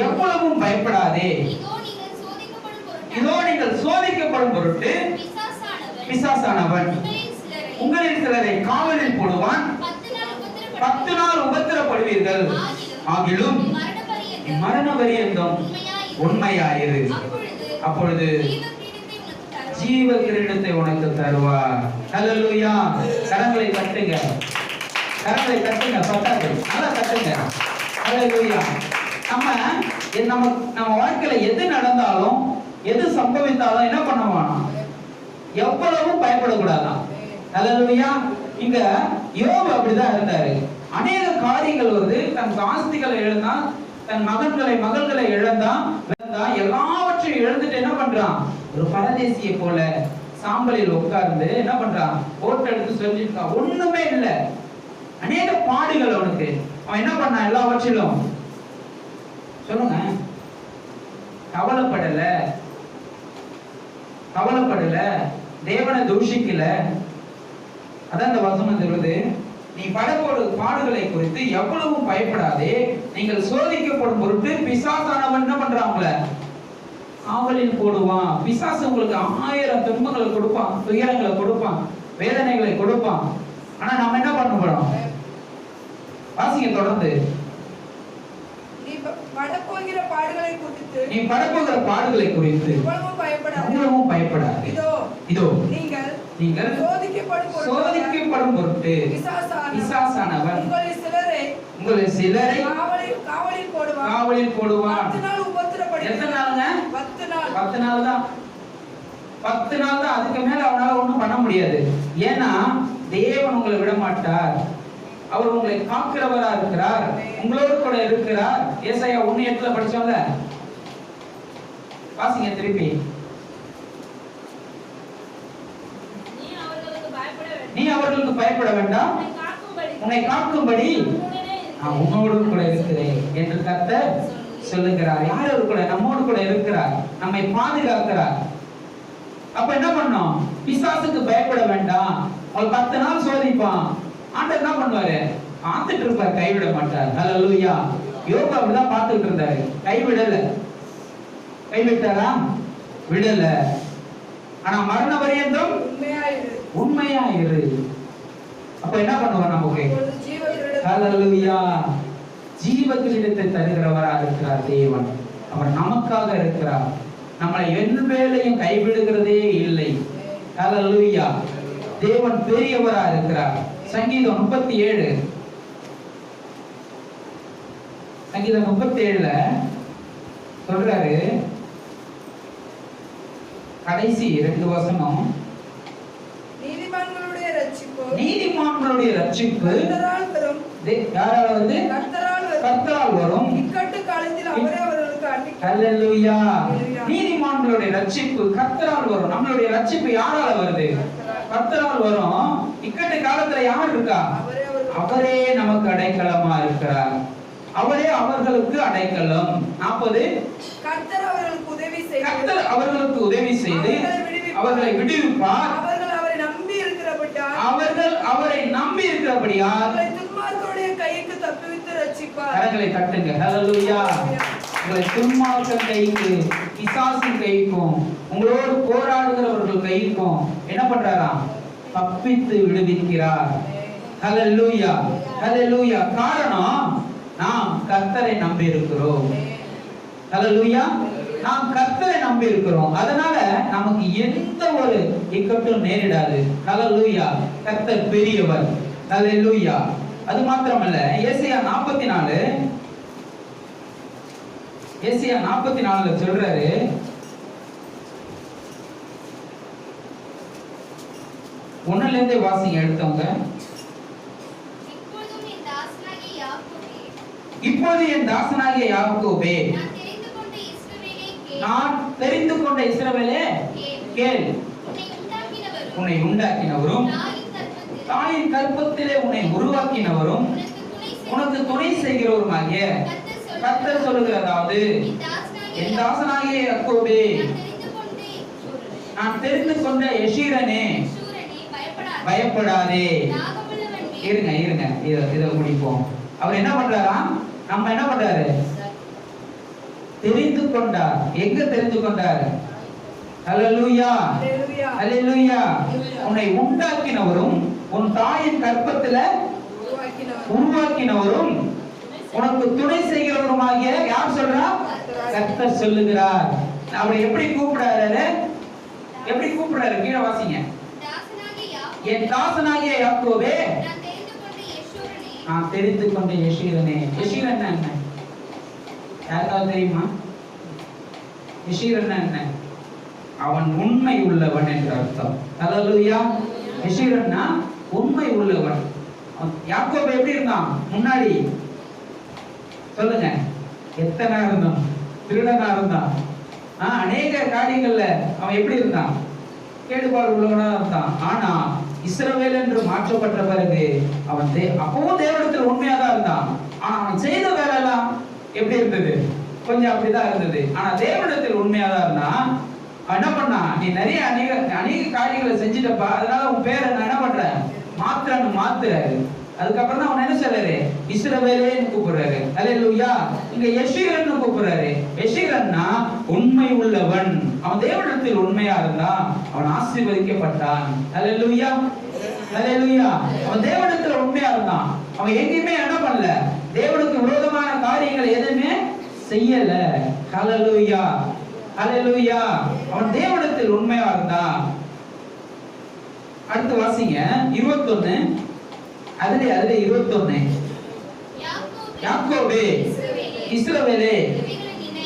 எவ்வளவும் பயப்படாதே. இதோ நீங்கள் சோதிக்கப்படும் பொருட்டு பிசாசானவன் உங்களில் சிலரை காவலில் போடுவான். 10 நாள் உபத்திரப்படுவீர்கள். ஆகிலும் மரண பரியந்தம் உண்மையாயிரு. அப்பொழுது ஜீவ கிரீடத்தை உனக்கு தருவார். ஹல்லேலூயா. கரங்களை தட்டுங்க, கரங்களை தட்டுங்க. பத்தாது, நல்லா தட்டுங்க. ஹல்லேலூயா. நம்ம வாழ்க்கையில எது நடந்தாலும் எது சம்பவித்தாலும் என்ன பண்ணுவானா, எவ்வளவும் பயப்படக்கூடாதான். ஹல்லேலூயா. இங்க யோபு அப்படிதான் இருந்தாரு. அநேக காரியங்கள் வருது. தன் ஆஸ்திகளை இழந்தான், தன் மகள்களை இழந்தான், எல்லாவற்றையும் இழந்துட்டு என்ன பண்றான், ஒரு பரதேசியை போல சாம்பலில் உட்கார்ந்து என்ன பண்றான், ஓட்டு எடுத்து சொல்லிருக்கான். ஒண்ணுமே இல்லை, அநேக பாடுகள் அவனுக்கு. அவன் என்ன பண்ணான், எல்லாவற்றிலும் சொல்லுங்க, கவலைப்படல, தேவனை தூஷிக்கல. அதான் இந்த வசனம் சொல்லுது, நீ படப்போடும் பாடுகளை குறித்து எவ்வளவும் பயப்படாதே. நீங்கள் சோதிக்கப்படும் பொருட்டு பிசாசானவன் என்ன பண்றாங்கள, காவலில் போடுவான். பிசாசு உங்களுக்கு 1000 துன்பங்களை கொடுப்பான், துயரங்களை கொடுப்பான், வேதனைகளை கொடுப்பான். ஆனா நம்ம என்ன பண்ண போறோம், வாசிங்க தொடர்ந்து. நீ படப்போகிற பாடுகளை குறித்து எவ்வளவும் பயப்படாதே. இதோ நீங்கள் சோதிக்கப்படும் பொருட்டு பிசாசானவன் உங்களில் சிலரை காவலில் போடுவான். எத்தனை நாளுங்க? 10 நாள் தான். 10 நாள் தான். அதுக்கு மேல அவனால ஒண்ணும் பண்ண முடியாது. ஏன்னா தேவன் உங்களை விட மாட்டார். அவர் உங்களை காக்கிறவரா இருக்கிறார், உங்களோடு கூட இருக்கிறார். ஏசாயா 1:8 படிச்சோம்ல, வாசிங்க திருப்பி. நீ அவர்களுக்கு பயப்பட வேண்டாம், உன்னை காக்கும்படி நான் உன்னோடு கூட இருக்கிறேன் என்று கர்த்தர் சொல்லுகிறார். யாரோடு கூட? நம்மோடு கூட இருக்கிறார், நம்மை பாதுகாக்கிறார். அப்ப என்ன பண்ணோம், பிசாசுக்கு பயப்பட வேண்டாம். ஒரு 10 நாள் சோதிப்பான். ஆண்டவர் என்ன பண்ணுவாரு, பார்த்துட்டு இருப்பார், கைவிட மாட்டார். ஹல்லேலூயா. யோபு அப்படிதான் பார்த்துட்டு இருந்தாரு, கைவிட்டாரா? விடல. ஆனா மரண பரியந்தம் உண்மையாயிரு. அப்ப என்ன பண்ணுவார் நமக்கு? ஹல்லேலூயா. ஜீவ கிரீடத்தை தருகிறவரா இருக்கிறார் தேவன். அவர் நமக்காக இருக்கிறார். நம்மளை எந்வேளையும் கைவிடுகிறதே இல்லை. ஹல்லேலூயா. தேவன் பெரியவரா இருக்கிறார். சங்கீதம் 37 சொல்றாரு, கடைசி 2 வசனம், நீதிமான்களுடைய ரட்சிப்பு யாரால வருது? கர்த்தரால் வரும். இக்கட்டு காலத்தில் அவரே அவர்களுக்கு அன்னிக்கு. ஹல்லேலூயா. நீதிமான்களுடைய ரட்சிப்பு கர்த்தரால் வரும். நம்மளுடைய ரட்சிப்பு யாரால வருது? கர்த்தரால் வரும். இக்கட்டு காலத்துல யார் இருக்கா? அவரே நமக்கு அடைக்கலமா இருக்கிறார். அவரே அவர்களுக்கு அடைக்கலம். 40 கர்த்தர் அவர்களுக்கு உதவி செய்து அவர்களை விடுவிப்பார். அவர்கள் அவரை நம்பி இருக்கிறபடியால் துன்மார்க்கருடைய கைக்கு தப்புவித்து ரட்சிப்பார். கரங்களை தட்டுங்க. ஹல்லேலூயா. உங்களை துன்மார்க்கர் கைக்கு, பிசாசின் கைக்கும், உங்களோடு போராடுகிறவர்கள் கைக்கும் என்ன பண்றாராம்? தப்பித்து விடுவிக்கிறார். ஹல்லேலூயா. ஹல்லேலூயா. காரணம், நாம் கர்த்தரை நம்பி இருக்கிறோம். ஹல்லேலூயா. நாம் கர்த்தரை நம்பி இருக்கிறோம். அதனால நமக்கு எந்த ஒரு இக்கட்டும் நேரிடாது. ஹல்லேலூயா. கர்த்தர் பெரியவர். ஹல்லேலூயா. அது மாத்திரமல்ல, ஏசாயா 44 சொல்றாரு, ஒண்ணுல வாசிங்க எடுத்தவங்க. இப்போது என் தாசனாகிய யாக்கோபே, நான் தெரிந்து கொண்ட இஸ்ரவேலே கேள். உன்னை உண்டாக்கினவரும் தாயின் கர்ப்பத்திலே உன்னை உருவாக்கினவரும் உனக்கு துணை செய்கிறவருமாகிய கர்த்தர் சொல்லுகிறதாவது, என் தாசனாகிய யாக்கோபே, நான் தெரிந்து கொண்ட எஷீரனே, பயப்படாதே. இருங்க இதை முடிப்போம். அவர் என்ன பண்றாரா? நம்ம என்ன பண்றாரு? தெரிந்து கொண்டார். எங்க தெரிந்து கொண்டார்? ஹல்லேலூயா, ஹல்லேலூயா. உன்னை உண்டாக்கினவரும் உன் தாயின் கர்ப்பத்தில உருவாக்கினவரும் உனக்கு துணை செய்கிறவருமாகிய யார் சொல்றா? கர்த்தர் சொல்லுகிறார். அவரை எப்படி கூப்பிடுறாரு? எப்படி கூப்பிடுறாரு? கீழே வாசிங்க. என் தாசனாகிய யாக்கோபே, நான் தெரிந்து கொண்ட யெஷூரனே. யெஷூரன் என்ன? யாருக்காவது தெரியுமா? யெஷூரன் என்ன? அவன் உண்மை உள்ளவன் என்று அர்த்தம். ஹல்லேலூயா. யெஷூரன்னா உண்மை உள்ளவன். யாக்கோபு எப்படி இருந்தான் முன்னாடி? சொல்லுங்க. எத்தனை இருந்தான்? திருடனா இருந்தான். அநேக காரியங்கள்ல அவன் எப்படி இருந்தான்? கேடுபாடு உள்ளவனா இருந்தான். ஆனா இஸ்ரவேல் என்று மாற்றப்பட்ட பிறகு அவன் அப்பவும் தேவனிடத்தில் உண்மையா தான் இருந்தான். ஆனா அவன் செய்த வேலை எல்லாம் எப்படி இருந்தது? கொஞ்சம் அப்படிதான் இருந்தது. ஆனா தேவனிடத்தில் உண்மையா தான் இருந்தான். என்ன பண்ணா? நீ நிறைய அநேக காரியங்களை செஞ்சுட்டப்பா, அதனால உன் பேரை நான் என்ன பண்றேன்? மாத்துறாரு. அதுக்கப்புறம் தான் அவன் என்ன சொல்றாரு? இஸ்ரவேலேன்னு கூப்பிடுறாரு. ஹல்லேலூயா. இங்க யெஷூரன்னு கூப்பிடுறாரு. யெஷூரன்னா உண்மை உள்ளவன். அவன் தேவனிடத்தில் உண்மையா இருந்தான். அவன் ஆசீர்வதிக்கப்பட்டான். ஹல்லேலூயா, ஹல்லேலூயா. அவன் தேவனிடத்தில் உண்மையா இருந்தான். அவன் எங்கேயுமே என்ன பண்ணல? தேவனுக்கு விரோதமான காரியங்கள் எதுவுமே செய்யல. ஹல்லேலூயா, ஹல்லேலூயா. அவன் தேவனிடத்தில் உண்மையா இருந்தான். அடுத்து வாசிங்க 21. அதுல 21. யாக்கோபே, இஸ்ரவேலே,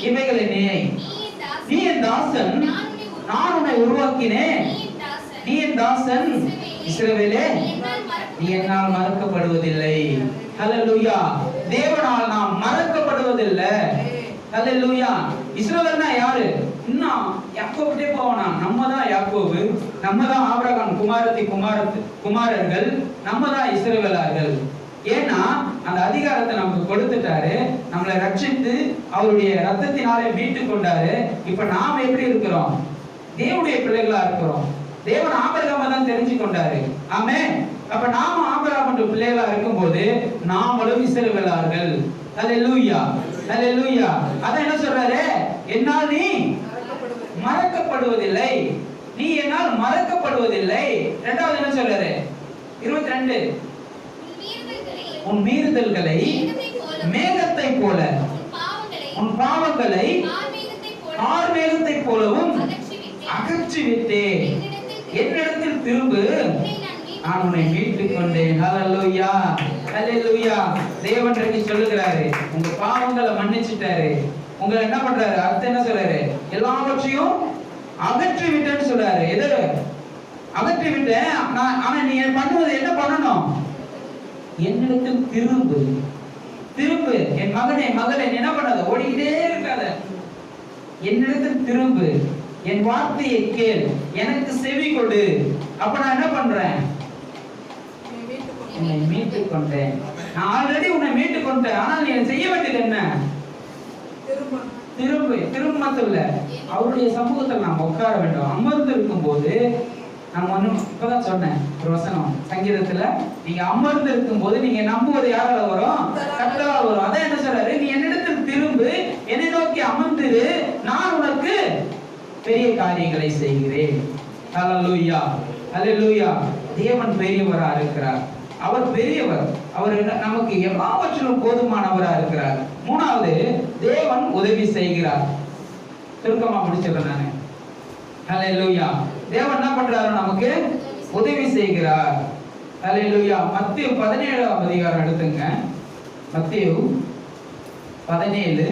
இவைகளை நினை. நீ என் தாசன், நான் உன்னை உருவாக்கினேன். நீ என் தாசன் இஸ்ரவேலே, நீ என்னால் மறக்கப்படுவதில்லை. ஹல்லேலூயா. தேவனால் நாம் மறக்கப்படுவதில்லை. ஹல்லேலூயா. இஸ்ரவேல்னா யாரு? இன்னும் யாக்கோபுட்டே போவானா? நம்ம தான் யாக்கோபு, நம்ம தான் ஆபிரகாம் குமாரர்கள், நம்ம தான் இஸ்ரவேலர்கள். ஏன்னா அந்த அதிகாரத்தை நமக்கு கொடுத்துட்டாரு. நம்மளை ரட்சித்து அவருடைய ரத்தத்தினாலே மீட்டு கொண்டாரு. இப்ப நாம எப்படி இருக்கிறோம்? தேவனுடைய பிள்ளைகளா இருக்கிறோம். தேவன் ஆபிரகாமை தான் தெரிஞ்சு கொண்டாரு. ஆமென். அப்ப நாம ஆபிரகாமுடைய பிள்ளைகளா இருக்கும்போது நாமளும் இஸ்ரவேலர்கள். ஹல்லேலூயா, ஹல்லேலூயா. அத என்ன சொல்றாரு? என்னால் நீ மறக்கப்படுவதில்லை. நீ என்னால் மறக்கப்படுவதில்லை. இரண்டாவது என்ன சொல்றாரு? 22. உன் மீறுதல்களை மேகத்தை போல, உன் பாவங்களை கார்மேகத்தை போலவும் அகற்றி விட்டேன். என்னிடத்தில் திரும்பு, நான் உன்னை மீட்டுக் கொண்டேன். ஹல்லேலூயா, ஹல்லேலூயா. தேவன் சொல்லுகிறாரு, உங்க பாவங்களை மன்னிச்சிட்டாரு. உங்களை என்ன பண்றாரு? அர்த்தம் என்ன சொல்றாரு? எல்லாவற்றையும் அகற்றி விட்டேன்னு சொல்றாரு. எது அகற்றி விட்டேன்? ஆனா நீ பண்ணுவது என்ன பண்ணணும்? என்னிடத்தில் திரும்பு, திரும்பு. என் மகனே, மகளே, என்ன பண்ணாத? ஓடிக்கிட்டே இருக்காத. என்னிடத்தில் திரும்பு, என் வார்த்தையை கேள், எனக்கு செவி கொடு. அப்ப நான் என்ன பண்றேன்? உன்னை மீட்டுக் கொண்டேன். நான் ஆல்ரெடி உன்னை மீட்டுக் கொண்டேன். ஆனால் நீ செய்ய வேண்டியது என்ன? திரும்ப அவருடைய சமூகத்தில் நாம் உட்கார வேண்டும். அமர்ந்து இருக்கும் போது நம்ம ஒன்னும் இப்பதான் சொன்னேன் ஒரு வசனம் சங்கீதத்துல, நீங்க அமர்ந்து இருக்கும் போது நீங்க நம்புவது யாரால வரும்? கர்த்தரால் வரும். அதான் என்ன சொல்றாரு? நீ என்னிடத்தில் திரும்பு, என்னை நோக்கி அமர்ந்திரு, நான் உனக்கு பெரிய காரியங்களை செய்கிறேன். ஹல்லேலூயா, ஹல்லேலூயா. தேவன் பெரியவரா இருக்கிறார். அவர் பெரியவர். அவர் நமக்கு எல்லாவற்றிலும் போதுமானவரா இருக்கிறார். மூணாவது, தேவன் உதவி செய்கிறார். சுருக்கமா முடிச்சிடுறேன் நானு. ஹல்லேலூயா. தேவன் என்ன பண்றாரு? நமக்கு உதவி செய்கிறார். ஹல்லேலூயா. மத்தேயு 17ஆம் அதிகாரம் எடுத்துங்க. மத்தேயு 17.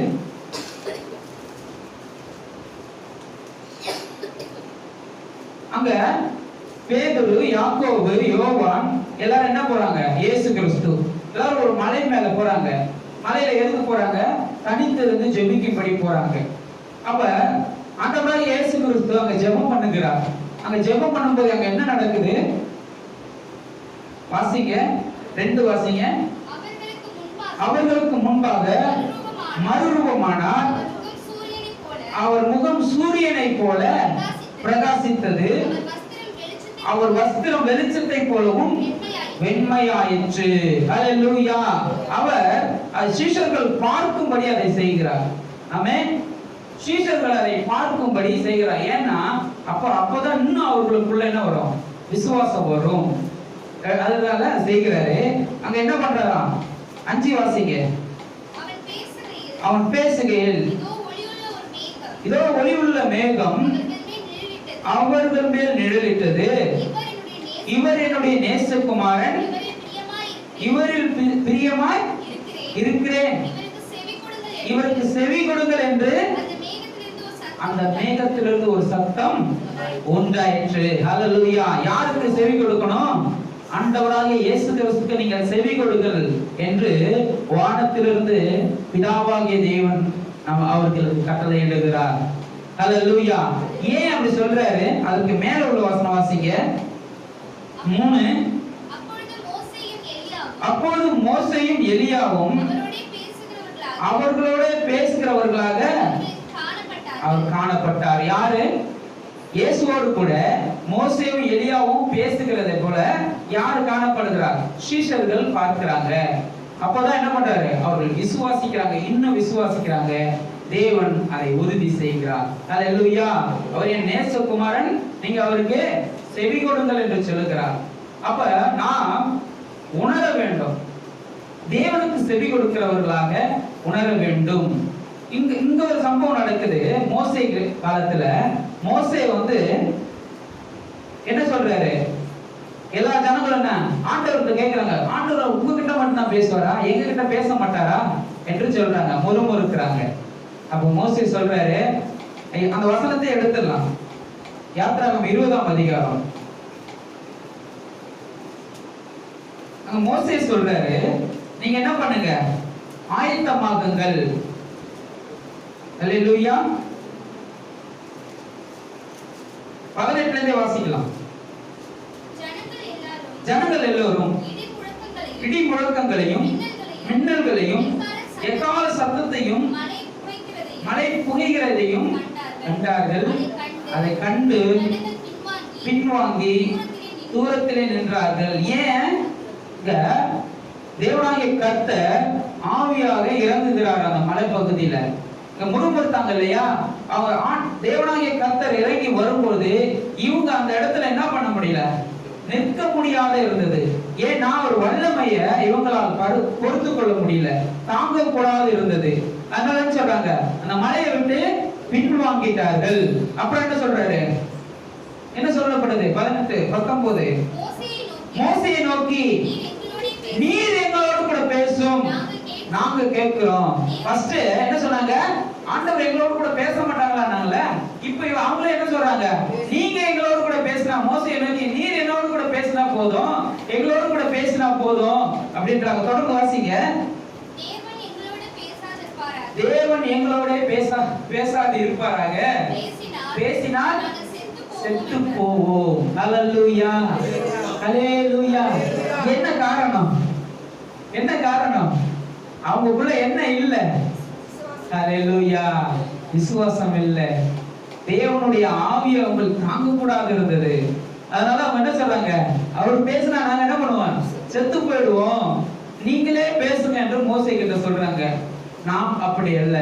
அங்க பேதுரு, யாக்கோபு, யோவான் எல்லாரும் என்ன போறாங்க? இயேசு கிறிஸ்து எல்லாரும் ஒரு மலை மேல போறாங்க. மலையில எதுக்கு போறாங்க? தனித்து இருந்து ஜெபிக்கும்படி போறாங்க. அப்ப அந்த மாதிரி இயேசு கிறிஸ்து அங்க ஜெபம் பண்ணுகிறார். அங்க ஜெபம் பண்ணும்போது அங்க என்ன நடக்குது? வாசிங்க, 2 வாசிங்க. அவர்களுக்கு முன்பாக மறுரூபமானார். அவர் முகம் சூரியனை போல பிரகாசித்தது. அவர் வஸ்திரம் வெளிச்சத்தை போலவும் வெண்மையாயிற்று. ஹல்லேலூயா. அவர் சீஷர்கள் பார்க்கும்படி அதை செய்கிறார். ஆமென். சீஷர்கள் அதை பார்க்கும்படி செய்கிறார். ஏன்னா அப்பதான் இன்னும் அவர்களுக்குள்ள என்ன வரும்? விசுவாசம் வரும். அதனால செய்கிறாரு. அங்க என்ன பண்றாராம்? 5 வாசிங்க. அவன் பேசுகையில் இதோ ஒளியுள்ள மேகம் அவர்கள் மேல் நிழலிட்டது. இவர் என்னுடைய நேசகுமாரன், இவரில் பிரியமாய் இருக்கிறேன், இவருக்கு செவி கொடுங்கள் என்று அந்த மேகத்திலிருந்து ஒரு சத்தம் உண்டாயிற்று. ஹல்லேலூயா. யாருக்கு செவி கொடுக்கணும்? ஆண்டவராகிய இயேசு கிறிஸ்துவுக்கு நீங்கள் செவி கொடுங்கள் என்று வானத்திலிருந்து பிதாவாகிய தேவன் அவர்களுக்கு கட்டளையிடுகிறார். ஹல்லேலூயா. ஏன் அப்படி சொல்றாரு? அதுக்கு மேல உள்ள வசனம் வாசிங்க. 3. அப்பொழுது மோசேயும் எலியாவும் அவர்களோட பேசுகிறவர்களாக அவர் காணப்பட்டார். யாரு? இயேசுவோடு கூட மோசேயும் எலியாவும் பேசுகிறதை போல யார் காணப்படுகிறார்? சீஷர்கள் பார்க்கிறாங்க. அப்பதான் என்ன பண்றாரு? அவர்கள் விசுவாசிக்கிறாங்க, இன்னும் விசுவாசிக்கிறாங்க. தேவன் அதை உறுதி செய்கிறார். ஹல்லேலூயா. அவர் என் நேசகுமாரன், நீங்க அவருக்கு செவி கொடுங்கள் என்று சொல்லுகிறார். அப்ப நாம் உணர வேண்டும், தேவனுக்கு செவி கொடுக்கிறவர்களாக உணர வேண்டும். இங்க ஒரு சம்பவம் நடக்குது. மோசே காலத்துல மோசே என்ன சொல்றாரு? எல்லா ஜனங்களும் என்ன ஆண்டவர்கிட்ட கேட்கிறாங்க, ஆண்டவர் உங்ககிட்ட மட்டும் தான் பேசுவாரா, எங்க கிட்ட பேச மாட்டாரா என்று சொல்றாங்க, முறுமுறுக்கிறாங்க. அப்ப மோசே சொல்றாரு, அந்த வசனத்தை எடுத்துடலாம். யாத்திராகமம் 20ஆம் அதிகாரம். அங்க மோசே சொல்றாரு, நீங்க என்ன பண்ணுங்க, ஆயத்தமாகுங்கள். ஹல்லேலூயா. 18ல இருந்தே வாசிக்கலாம். ஜனங்கள் எல்லோரும் இடி முழக்கங்களையும் மின்னல்களையும் எக்கால சத்தத்தையும் மழை புகைகிறதையும் கண்டார்கள். அதை கண்டு பின்வாங்கி தூரத்திலே நின்றார்கள். ஏன்? தேவனாகிய கர்த்தர் ஆவியாக இறங்குகிறார் அந்த மலைப்பகுதியில. முறுமுறுத்தாங்க இல்லையா? அவங்க தேவனாகிய கர்த்தர் இறங்கி வரும்போது இவங்க அந்த இடத்துல என்ன பண்ண முடியல, நிற்க முடியாத இருந்தது. ஏன்னா ஒரு வல்லமைய இவங்களால் பொறுத்து கொள்ள முடியல, தாங்க கூடாது இருந்தது. அதனால சொல்றாங்க, அந்த மலையை விட்டு பின்வாங்கிட்டார்கள். அப்புறம் என்ன சொல்றாரு? என்ன சொல்லப்படுது? 18 19 மோசேயை நோக்கி, நீர் எங்களோடு கூட பேசும், நாங்க கேட்கிறோம். ஃபர்ஸ்ட் என்ன சொன்னாங்க? ஆண்டவர் எங்களோடு கூட பேச மாட்டாங்களானாங்கல. இப்போ அவங்களே என்ன சொல்றாங்க? நீங்க எங்களோடு கூட பேசினா, மோசே நோக்கி நீர் என்னோடு கூட பேசினா போதும், எங்களோடு கூட பேசினா போதும் அப்படின்றாங்க. தொடர்ந்து வாசிங்க. தேவன் எங்களோட பேசாது இருப்பாராக, பேசினால் செத்து போவோம். ஹல்லேலூயா. ஹல்லேலூயா. என்ன காரணம்? என்ன காரணம்? அவங்களுக்குள்ள என்ன இல்ல? ஹல்லேலூயா. விசுவாசம் இல்ல. தேவனுடைய ஆவியை அவங்களுக்கு தாங்க கூடாது இருந்தது. அதனால அவங்க என்ன சொல்றாங்க? அவர் பேசினா நாங்க என்ன பண்ணுவோம்? செத்து போயிடுவோம். நீங்களே பேசுங்க என்று மோசே கிட்ட சொல்றாங்க. நாம் அப்படி அல்ல,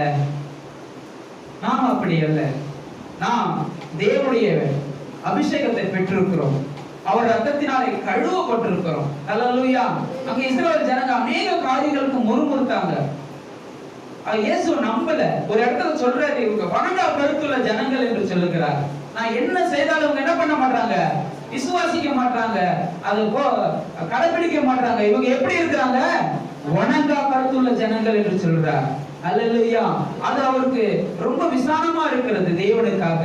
நாம் அப்படி அல்ல. நாம் தேவனுடைய அபிஷேகத்தை பெற்றிருக்கிறோம், அவர் ரத்தத்தினாலே கழுவப்பட்டிருக்கிறோம். ஹல்லேலூயா. அங்க இஸ்ரவேல் ஜனங்க அநேக காரியங்களுக்கு முறுமுறுத்தாங்க. இயேசு நம்பல. ஒரு இடத்துல சொல்றாரு, இவங்க வணங்கா கருத்துள்ள ஜனங்கள் என்று சொல்லுகிறார். நான் என்ன செய்தாலும் இவங்க என்ன பண்ண மாட்டாங்க? விசுவாசிக்க மாட்டாங்க, அது கடைபிடிக்க மாட்டாங்க. இவங்க எப்படி இருக்கிறாங்க? வணங்கா கருத்துள்ள ஜனங்கள் என்று சொல்றார். ஹல்லேலூயா. அது அவருக்கு ரொம்ப விசாலமா இருக்கிறது. தேவனுக்காக,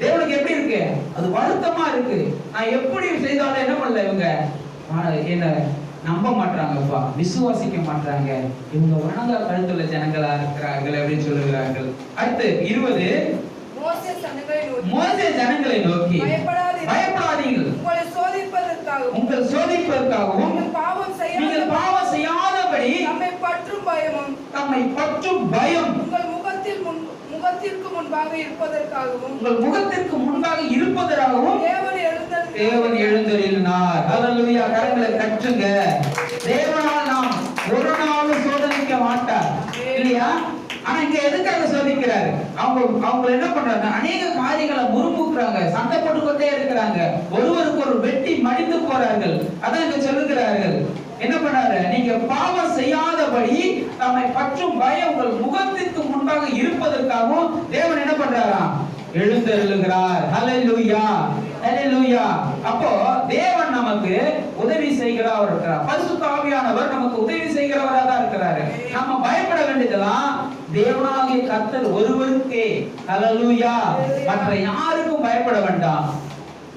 தேவனுக்கு எப்படி இருக்கு? அது வருத்தமா இருக்கு. நான் எப்படி செய்தாலும் என்ன பண்ணல, இவங்க என்ன நம்ப மாட்டாங்கப்பா, விசுவாசிக்க மாட்டாங்க. இவங்க வணங்கா கருத்துள்ள ஜனங்களா இருக்கிறார்கள் அப்படின்னு சொல்லுகிறார்கள். அடுத்து 20 மோசே ஜனங்களை நோக்கி, பயப்படாதீர்கள், உங்கள் சோதிப்பதற்காகவும் நீங்கள் பாவம் செய்யாதபடி நம்மை பற்றும் பயம் உங்கள் முகத்திற்கு முன்பாக இருப்பதற்காகவும் உங்கள் முகத்திற்கு முன்பாக இருப்பதற்காகவும் தேவன் எழுந்தருளினார். ஹல்லேலூயா. கரங்களை தட்டுங்க. தேவனால் நாம் ஒரு நாளும் சோதனைக்க மாட்டார் இல்லையா? ஆனா இங்க எதுக்காக சோதிக்கிறாரு? அவங்க என்ன பண்றாங்க? அநேக காரியங்களை முறுமுறுக்கிறாங்க, சண்டை போட்டுக்கொண்டே இருக்கிறாங்க, ஒருவருக்கு ஒரு வெட்டி மடிந்து போறார்கள். அதான் இங்க சொல்லுகிறார்கள். என்ன பண்ணாரு? நீங்க பாவம் செய்யாதபடி தம்மை பற்றும் பயம் உங்கள் முகத்திற்கு முன்பாக இருப்பதற்காகவும் தேவன் என்ன பண்றாராம்? எழுந்தருளுகிறார். ஹல்லேலூயா, ஹல்லேலூயா. அப்போ தேவன் நமக்கு உதவி செய்கிறவர் இருக்கிறார். பரிசுத்த ஆவியானவர் நமக்கு உதவி செய்கிறவரா தான் இருக்கிறாரு. நம்ம பயப்பட வேண்டியதெல்லாம் தேவனாகிய கர்த்தர் ஒருவருக்கே. ஹல்லேலூயா. மற்ற யாருக்கும் பயப்பட வேண்டாம்.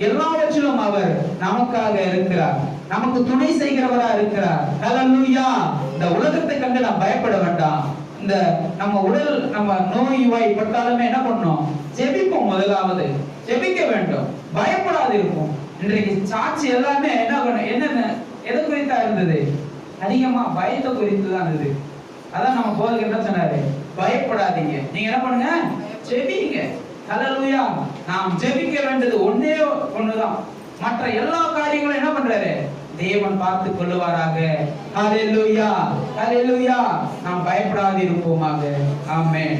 எல்லாவற்றிலும் அவர் நமக்காக இருக்கிறார், நமக்கு துணை செய்கிறவரா இருக்கிறார். ஹல்லேலூயா. இந்த உலகத்தை கண்டு நாம் பயப்பட வேண்டாம். இந்த நம்ம உடல் நம்ம நோய் பட்டாலுமே என்ன பண்ணணும்? ஜெபிப்போம். முதலாவது ஜெபிக்க வேண்டும், பயப்படாது இருப்போம். இன்றைக்கு சாட்சி எல்லாமே என்னென்ன எதை குறித்தா இருந்தது? அதிகமா பயத்தை குறித்து தான் இருந்தது. அதான் நம்ம போதகர் என்ன சொன்னாரு? பயப்படாதீங்க, நீங்க என்ன பண்ணுங்க? ஜெபிங்க. ஹல்லேலூயா. நாம் ஜெபிக்க வேண்டியது ஒண்ணே ஒண்ணுதான். மற்ற எல்லா காரியங்களும் என்ன பண்றாரு? தேவன் பார்த்து கொள்ளுவாராக. ஹல்லேலூயா, ஹல்லேலூயா. நாம் பயப்படாது இருப்போமாக. ஆமென்.